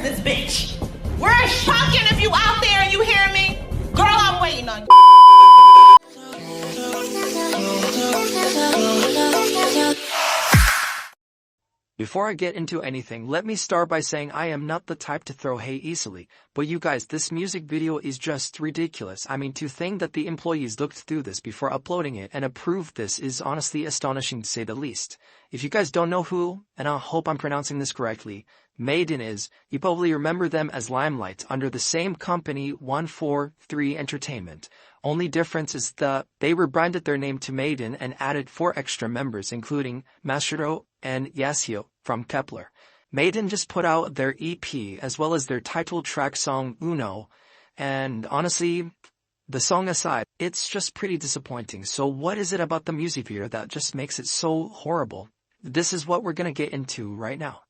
this bitch. Where's Shunkin if you out there and you hear me? Girl, I'm waiting on you. Before I get into anything, let me start by saying I am not the type to throw hate easily, but you guys, this music video is just ridiculous. I mean, to think that the employees looked through this before uploading it and approved this is honestly astonishing to say the least. If you guys don't know who, and I hope I'm pronouncing this correctly, Madein is, you probably remember them as Limelight under the same company 143 Entertainment. Only difference is that they rebranded their name to Madein and added 4 extra members including Masaru and Yasuo from Kepler. Madein just put out their EP as well as their title track song Uno, and honestly, the song aside, it's just pretty disappointing. So what is it about the music video that just makes it so horrible? This is what we're gonna get into right now.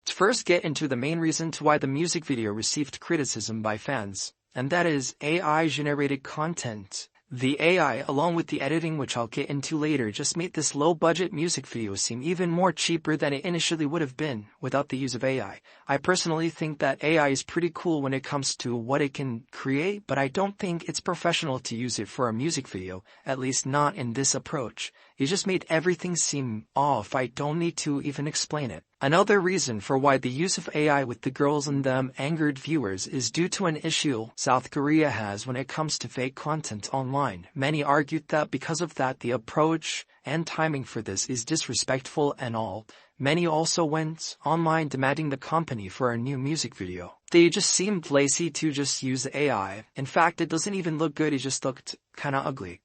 Let's first get into the main reason to why the music video received criticism by fans, and that is AI-generated content. The AI, along with the editing which I'll get into later, just made this low-budget music video seem even more cheaper than it initially would have been without the use of AI. I personally think that AI is pretty cool when it comes to what it can create, but I don't think it's professional to use it for a music video, at least not in this approach. It just made everything seem off. I don't need to even explain it. Another reason for why the use of AI with the girls in them angered viewers is due to an issue South Korea has when it comes to fake content online. Many argued that because of that, the approach and timing for this is disrespectful and all. Many also went online demanding the company for a new music video. They just seemed lazy to just use AI. In fact, it doesn't even look good, it just looked kinda ugly.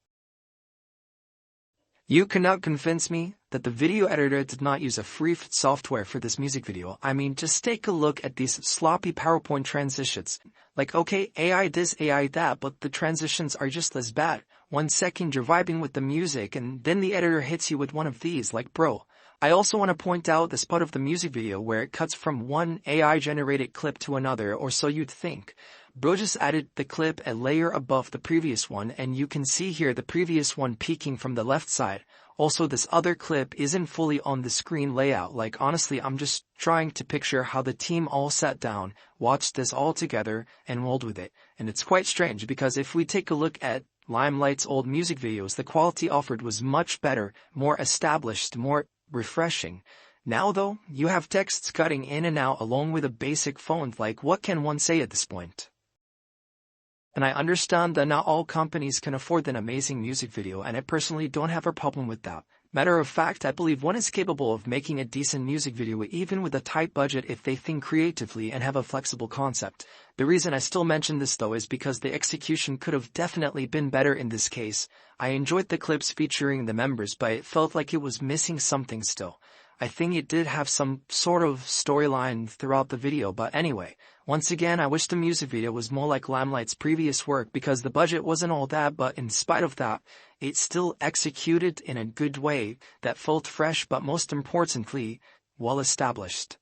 You cannot convince me that the video editor did not use a free software for this music video. I mean, just take a look at these sloppy PowerPoint transitions. Like, okay, AI this, AI that, but the transitions are just as bad. 1 second you're vibing with the music and then the editor hits you with one of these, like bro. I also want to point out this part of the music video where it cuts from one AI-generated clip to another, or so you'd think. Bro just added the clip a layer above the previous one, and you can see here the previous one peeking from the left side. Also, this other clip isn't fully on the screen layout. Like, honestly, I'm just trying to picture how the team all sat down, watched this all together, and rolled with it. And it's quite strange because if we take a look at Limelight's old music videos, the quality offered was much better, more established, more refreshing. Now though, you have texts cutting in and out along with a basic font. Like, what can one say at this point? And I understand that not all companies can afford an amazing music video, and I personally don't have a problem with that. Matter of fact, I believe one is capable of making a decent music video even with a tight budget if they think creatively and have a flexible concept. The reason I still mention this though is because the execution could have definitely been better in this case. I enjoyed the clips featuring the members, but it felt like it was missing something still. I think it did have some sort of storyline throughout the video, but anyway, once again, I wish the music video was more like Limelight's previous work because the budget wasn't all that, but in spite of that, it still executed in a good way that felt fresh, but most importantly, well established.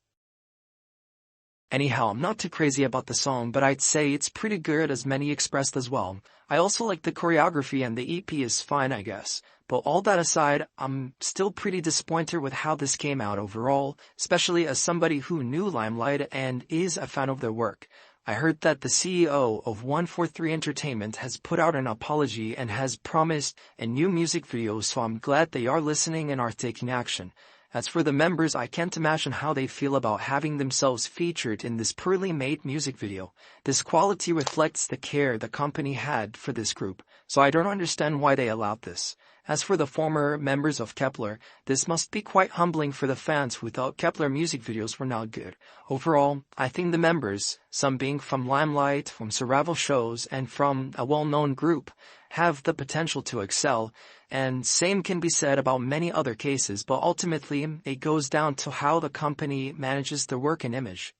Anyhow, I'm not too crazy about the song, but I'd say it's pretty good as many expressed as well. I also like the choreography and the EP is fine, I guess. But all that aside, I'm still pretty disappointed with how this came out overall, especially as somebody who knew Limelight and is a fan of their work. I heard that the CEO of 143 Entertainment has put out an apology and has promised a new music video, so I'm glad they are listening and are taking action. As for the members, I can't imagine how they feel about having themselves featured in this poorly made music video. This quality reflects the care the company had for this group, so I don't understand why they allowed this. As for the former members of Kepler, this must be quite humbling for the fans who thought Kepler music videos were not good. Overall, I think the members, some being from Limelight, from survival shows, and from a well-known group, have the potential to excel, and same can be said about many other cases, but ultimately, it goes down to how the company manages their work and image.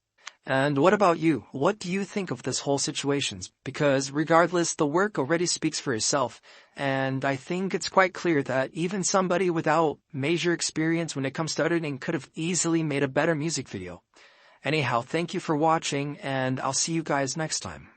And what about you? What do you think of this whole situation? Because regardless, the work already speaks for itself, and I think it's quite clear that even somebody without major experience when it comes to editing could have easily made a better music video. Anyhow, thank you for watching, and I'll see you guys next time.